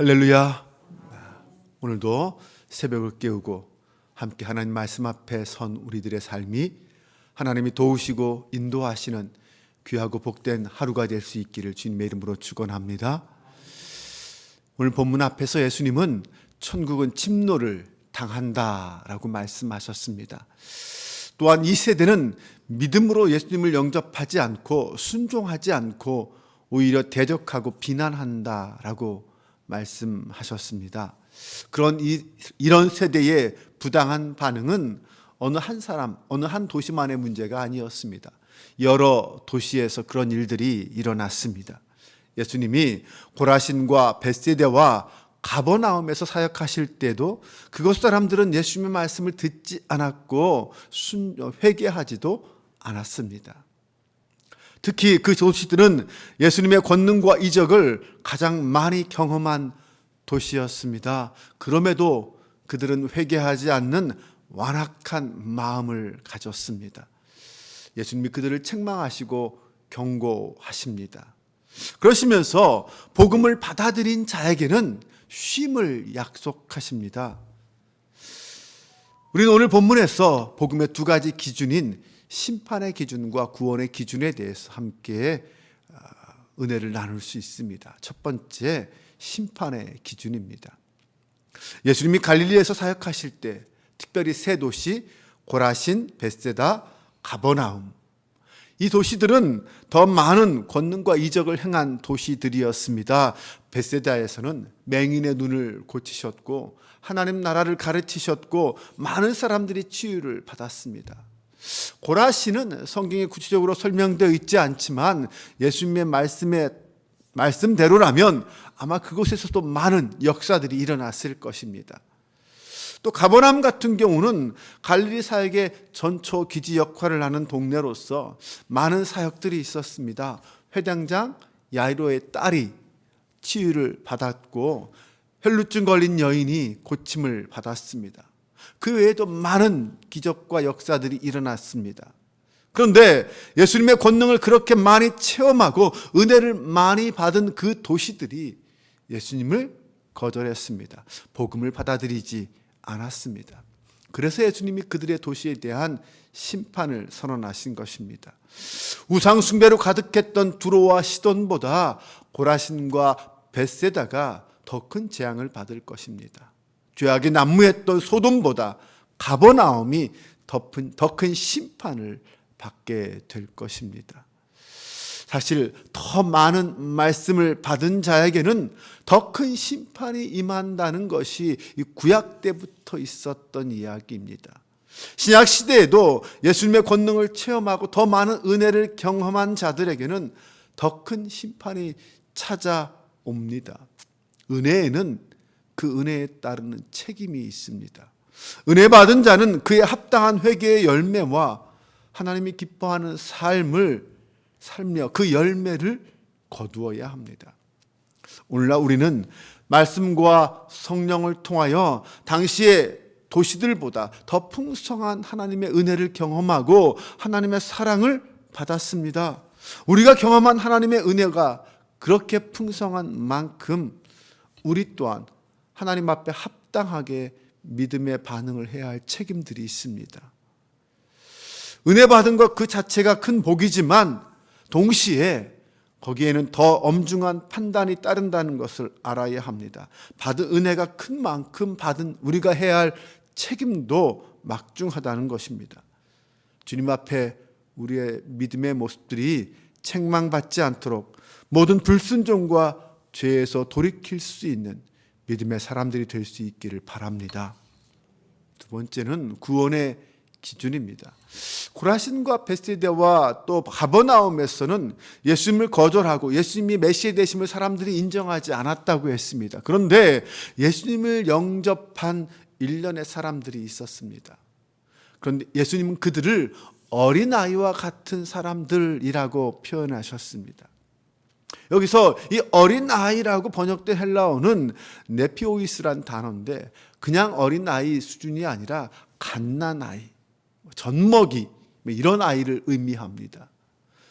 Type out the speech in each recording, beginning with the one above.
할렐루야. 오늘도 새벽을 깨우고 함께 하나님 말씀 앞에 선 우리들의 삶이 하나님이 도우시고 인도하시는 귀하고 복된 하루가 될 수 있기를 주님의 이름으로 축원합니다. 오늘 본문 앞에서 예수님은 천국은 침노를 당한다라고 말씀하셨습니다. 또한 이 세대는 믿음으로 예수님을 영접하지 않고 순종하지 않고 오히려 대적하고 비난한다라고 말씀하셨습니다. 이런 세대의 부당한 반응은 어느 한 사람, 어느 한 도시만의 문제가 아니었습니다. 여러 도시에서 그런 일들이 일어났습니다. 예수님이 고라신과 벳세다와 가버나움에서 사역하실 때도 그곳 사람들은 예수님의 말씀을 듣지 않았고 회개하지도 않았습니다. 특히 그 도시들은 예수님의 권능과 이적을 가장 많이 경험한 도시였습니다. 그럼에도 그들은 회개하지 않는 완악한 마음을 가졌습니다. 예수님이 그들을 책망하시고 경고하십니다. 그러시면서 복음을 받아들인 자에게는 쉼을 약속하십니다. 우리는 오늘 본문에서 복음의 두 가지 기준인 심판의 기준과 구원의 기준에 대해서 함께 은혜를 나눌 수 있습니다. 첫 번째, 심판의 기준입니다. 예수님이 갈릴리에서 사역하실 때 특별히 세 도시 고라신, 벳세다, 가버나움, 이 도시들은 더 많은 권능과 이적을 행한 도시들이었습니다. 벳세다에서는 맹인의 눈을 고치셨고 하나님 나라를 가르치셨고 많은 사람들이 치유를 받았습니다. 고라신은 성경에 구체적으로 설명되어 있지 않지만 예수님의 말씀대로라면 아마 그곳에서도 많은 역사들이 일어났을 것입니다. 또 가버나움 같은 경우는 갈릴리 사역의 전초 기지 역할을 하는 동네로서 많은 사역들이 있었습니다. 회당장 야이로의 딸이 치유를 받았고 혈루증 걸린 여인이 고침을 받았습니다. 그 외에도 많은 기적과 역사들이 일어났습니다. 그런데 예수님의 권능을 그렇게 많이 체험하고 은혜를 많이 받은 그 도시들이 예수님을 거절했습니다. 복음을 받아들이지 않았습니다. 그래서 예수님이 그들의 도시에 대한 심판을 선언하신 것입니다. 우상 숭배로 가득했던 두로와 시돈보다 고라신과 벳세다가 더 큰 재앙을 받을 것입니다. 죄악이 난무했던 소돔보다 가버나움이 더 큰 심판을 받게 될 것입니다. 사실 더 많은 말씀을 받은 자에게는 더 큰 심판이 임한다는 것이 구약 때부터 있었던 이야기입니다. 신약 시대에도 예수님의 권능을 체험하고 더 많은 은혜를 경험한 자들에게는 더 큰 심판이 찾아옵니다. 은혜에는 그 은혜에 따르는 책임이 있습니다. 은혜 받은 자는 그에 합당한 회개의 열매와 하나님이 기뻐하는 삶을 살며 그 열매를 거두어야 합니다. 오늘날 우리는 말씀과 성령을 통하여 당시의 도시들보다 더 풍성한 하나님의 은혜를 경험하고 하나님의 사랑을 받았습니다. 우리가 경험한 하나님의 은혜가 그렇게 풍성한 만큼 우리 또한 하나님 앞에 합당하게 믿음의 반응을 해야 할 책임들이 있습니다. 은혜 받은 것 그 자체가 큰 복이지만 동시에 거기에는 더 엄중한 판단이 따른다는 것을 알아야 합니다. 받은 은혜가 큰 만큼 받은 우리가 해야 할 책임도 막중하다는 것입니다. 주님 앞에 우리의 믿음의 모습들이 책망받지 않도록 모든 불순종과 죄에서 돌이킬 수 있는 믿음의 사람들이 될 수 있기를 바랍니다. 두 번째는 구원의 기준입니다. 고라신과 벳세다와 또 가버나움에서는 예수님을 거절하고 예수님이 메시아 되심을 사람들이 인정하지 않았다고 했습니다. 그런데 예수님을 영접한 일련의 사람들이 있었습니다. 그런데 예수님은 그들을 어린아이와 같은 사람들이라고 표현하셨습니다. 여기서 이 어린아이라고 번역된 헬라어는 네피오이스란 단어인데 그냥 어린아이 수준이 아니라 갓난아이, 젖먹이 이런 아이를 의미합니다.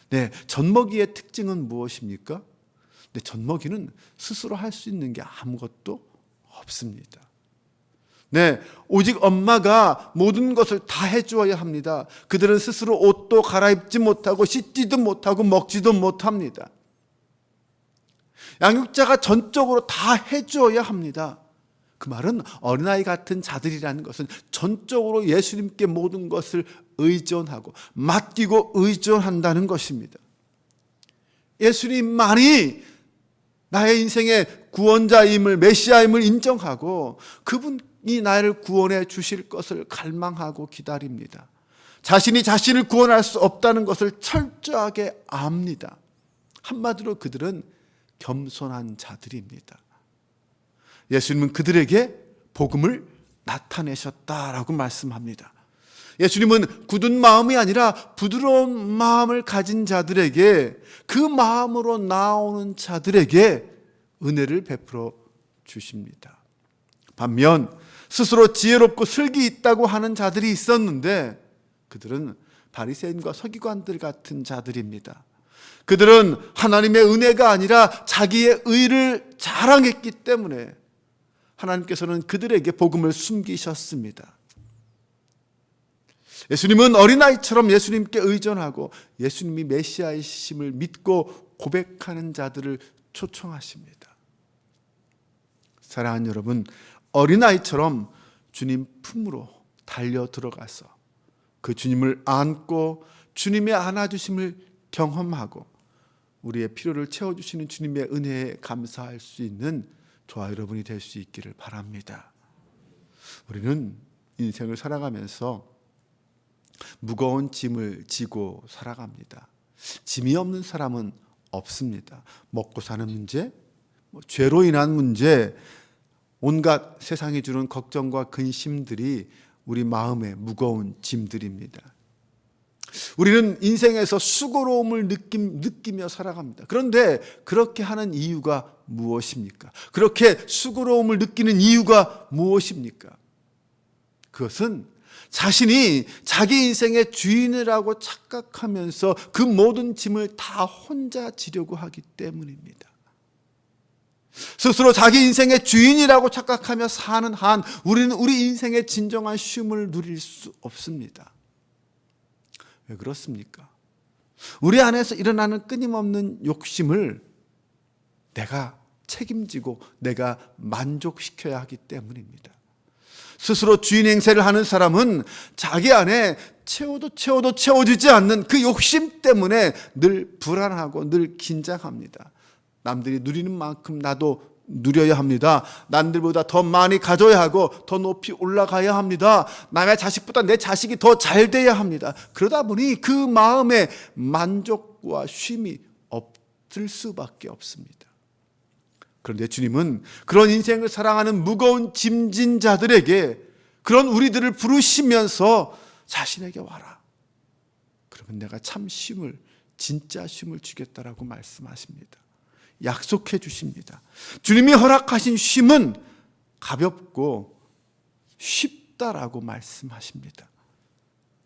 네, 젖먹이의 특징은 무엇입니까? 근데 젖먹이는 스스로 할 수 있는 게 아무것도 없습니다. 네, 오직 엄마가 모든 것을 다 해주어야 합니다. 그들은 스스로 옷도 갈아입지 못하고 씻지도 못하고 먹지도 못합니다. 양육자가 전적으로 다 해주어야 합니다. 그 말은 어린아이 같은 자들이라는 것은 전적으로 예수님께 모든 것을 의존하고 맡기고 의존한다는 것입니다. 예수님만이 나의 인생의 구원자임을, 메시아임을 인정하고 그분이 나를 구원해 주실 것을 갈망하고 기다립니다. 자신이 자신을 구원할 수 없다는 것을 철저하게 압니다. 한마디로 그들은 겸손한 자들입니다. 예수님은 그들에게 복음을 나타내셨다라고 말씀합니다. 예수님은 굳은 마음이 아니라 부드러운 마음을 가진 자들에게, 그 마음으로 나오는 자들에게 은혜를 베풀어 주십니다. 반면 스스로 지혜롭고 슬기 있다고 하는 자들이 있었는데 그들은 바리새인과 서기관들 같은 자들입니다. 그들은 하나님의 은혜가 아니라 자기의 의를 자랑했기 때문에 하나님께서는 그들에게 복음을 숨기셨습니다. 예수님은 어린아이처럼 예수님께 의존하고 예수님이 메시아이심을 믿고 고백하는 자들을 초청하십니다. 사랑하는 여러분, 어린아이처럼 주님 품으로 달려 들어가서 그 주님을 안고 주님의 안아주심을 경험하고 우리의 필요를 채워주시는 주님의 은혜에 감사할 수 있는 저와 여러분이 될 수 있기를 바랍니다. 우리는 인생을 살아가면서 무거운 짐을 지고 살아갑니다. 짐이 없는 사람은 없습니다. 먹고 사는 문제, 죄로 인한 문제, 온갖 세상이 주는 걱정과 근심들이 우리 마음의 무거운 짐들입니다. 우리는 인생에서 수고로움을 느끼며 살아갑니다. 그런데 그렇게 하는 이유가 무엇입니까? 그렇게 수고로움을 느끼는 이유가 무엇입니까? 그것은 자신이 자기 인생의 주인이라고 착각하면서 그 모든 짐을 다 혼자 지려고 하기 때문입니다. 스스로 자기 인생의 주인이라고 착각하며 사는 한 우리는 우리 인생의 진정한 쉼을 누릴 수 없습니다. 왜 그렇습니까? 우리 안에서 일어나는 끊임없는 욕심을 내가 책임지고 내가 만족시켜야 하기 때문입니다. 스스로 주인 행세를 하는 사람은 자기 안에 채워도 채워지지 않는 그 욕심 때문에 늘 불안하고 늘 긴장합니다. 남들이 누리는 만큼 나도 누려야 합니다. 남들보다 더 많이 가져야 하고 더 높이 올라가야 합니다. 남의 자식보다 내 자식이 더 잘 돼야 합니다. 그러다 보니 그 마음에 만족과 쉼이 없을 수밖에 없습니다. 그런데 주님은 그런 인생을 사랑하는 무거운 짐진 자들에게, 그런 우리들을 부르시면서 자신에게 와라. 그러면 내가 참 쉼을, 진짜 쉼을 주겠다라고 말씀하십니다. 약속해 주십니다. 주님이 허락하신 쉼은 가볍고 쉽다라고 말씀하십니다.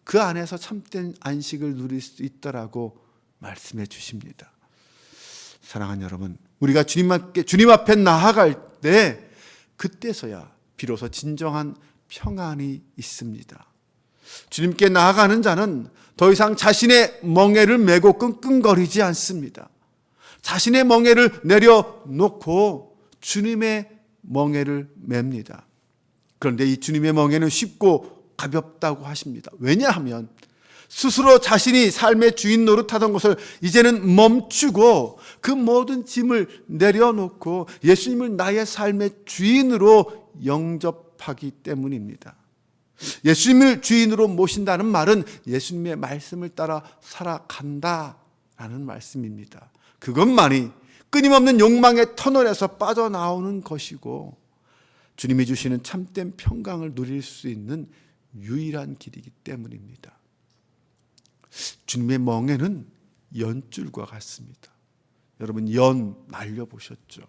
그 안에서 참된 안식을 누릴 수 있다라고 말씀해 주십니다. 사랑하는 여러분, 우리가 주님 앞에 나아갈 때 그때서야 비로소 진정한 평안이 있습니다. 주님께 나아가는 자는 더 이상 자신의 멍에를 메고 끙끙거리지 않습니다. 자신의 멍에를 내려놓고 주님의 멍에를 맵니다. 그런데 이 주님의 멍에는 쉽고 가볍다고 하십니다. 왜냐하면 스스로 자신이 삶의 주인 노릇하던 것을 이제는 멈추고 그 모든 짐을 내려놓고 예수님을 나의 삶의 주인으로 영접하기 때문입니다. 예수님을 주인으로 모신다는 말은 예수님의 말씀을 따라 살아간다라는 말씀입니다. 그것만이 끊임없는 욕망의 터널에서 빠져나오는 것이고 주님이 주시는 참된 평강을 누릴 수 있는 유일한 길이기 때문입니다. 주님의 멍에는 연줄과 같습니다. 여러분, 연 날려보셨죠?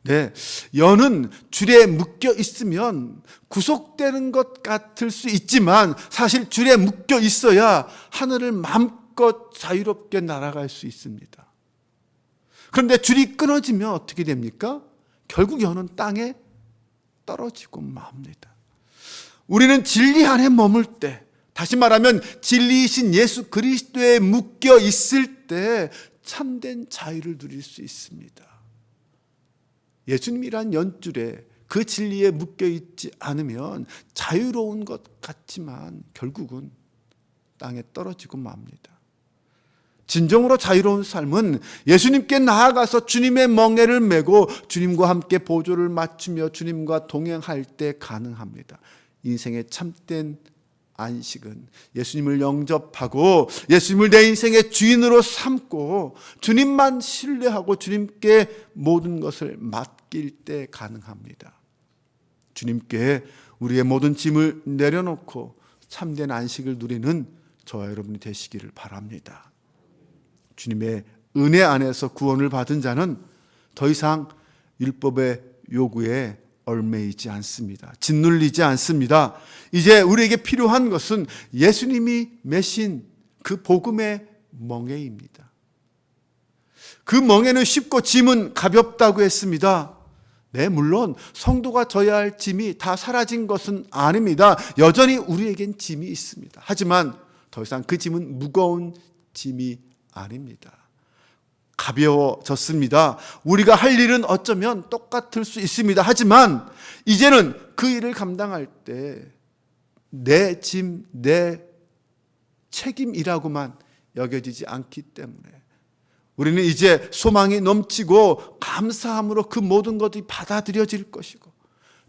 네, 연은 줄에 묶여 있으면 구속되는 것 같을 수 있지만 사실 줄에 묶여 있어야 하늘을 마음껏 자유롭게 날아갈 수 있습니다. 그런데 줄이 끊어지면 어떻게 됩니까? 결국 여는 땅에 떨어지고 맙니다. 우리는 진리 안에 머물 때, 다시 말하면 진리이신 예수 그리스도에 묶여 있을 때 참된 자유를 누릴 수 있습니다. 예수님이란 연줄에 그 진리에 묶여 있지 않으면 자유로운 것 같지만 결국은 땅에 떨어지고 맙니다. 진정으로 자유로운 삶은 예수님께 나아가서 주님의 멍에를 메고 주님과 함께 보조를 맞추며 주님과 동행할 때 가능합니다. 인생의 참된 안식은 예수님을 영접하고 예수님을 내 인생의 주인으로 삼고 주님만 신뢰하고 주님께 모든 것을 맡길 때 가능합니다. 주님께 우리의 모든 짐을 내려놓고 참된 안식을 누리는 저와 여러분이 되시기를 바랍니다. 주님의 은혜 안에서 구원을 받은 자는 더 이상 율법의 요구에 얽매이지 않습니다. 짓눌리지 않습니다. 이제 우리에게 필요한 것은 예수님이 메신 그 복음의 멍에입니다. 그 멍에는 쉽고 짐은 가볍다고 했습니다. 네, 물론 성도가 져야 할 짐이 다 사라진 것은 아닙니다. 여전히 우리에겐 짐이 있습니다. 하지만 더 이상 그 짐은 무거운 짐이 아닙니다. 가벼워졌습니다. 우리가 할 일은 어쩌면 똑같을 수 있습니다. 하지만 이제는 그 일을 감당할 때 내 짐, 내 책임이라고만 여겨지지 않기 때문에 우리는 이제 소망이 넘치고 감사함으로 그 모든 것이 받아들여질 것이고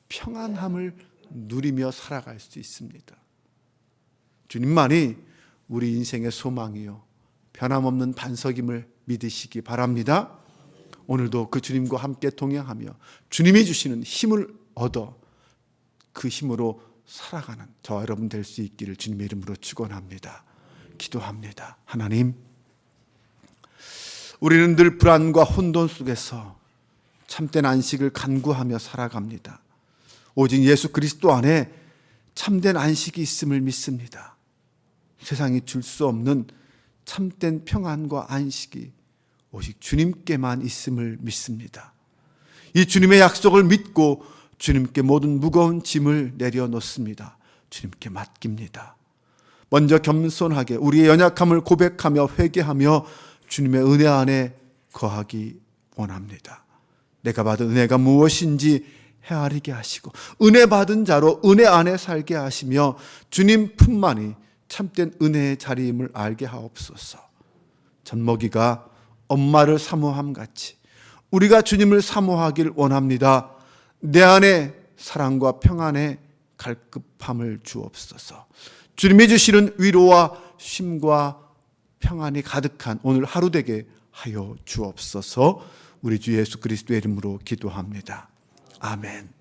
평안함을 누리며 살아갈 수 있습니다. 주님만이 우리 인생의 소망이요 변함없는 반석임을 믿으시기 바랍니다. 오늘도 그 주님과 함께 동행하며 주님이 주시는 힘을 얻어 그 힘으로 살아가는 저와 여러분 될 수 있기를 주님의 이름으로 축원합니다. 기도합니다. 하나님, 우리는 늘 불안과 혼돈 속에서 참된 안식을 간구하며 살아갑니다. 오직 예수 그리스도 안에 참된 안식이 있음을 믿습니다. 세상이 줄 수 없는 참된 평안과 안식이 오직 주님께만 있음을 믿습니다. 이 주님의 약속을 믿고 주님께 모든 무거운 짐을 내려놓습니다. 주님께 맡깁니다. 먼저 겸손하게 우리의 연약함을 고백하며 회개하며 주님의 은혜 안에 거하기 원합니다. 내가 받은 은혜가 무엇인지 헤아리게 하시고 은혜 받은 자로 은혜 안에 살게 하시며 주님 품만이 참된 은혜의 자리임을 알게 하옵소서. 젖먹이가 엄마를 사모함 같이 우리가 주님을 사모하길 원합니다. 내 안에 사랑과 평안의 갈급함을 주옵소서. 주님이 주시는 위로와 쉼과 평안이 가득한 오늘 하루 되게 하여 주옵소서. 우리 주 예수 그리스도의 이름으로 기도합니다. 아멘.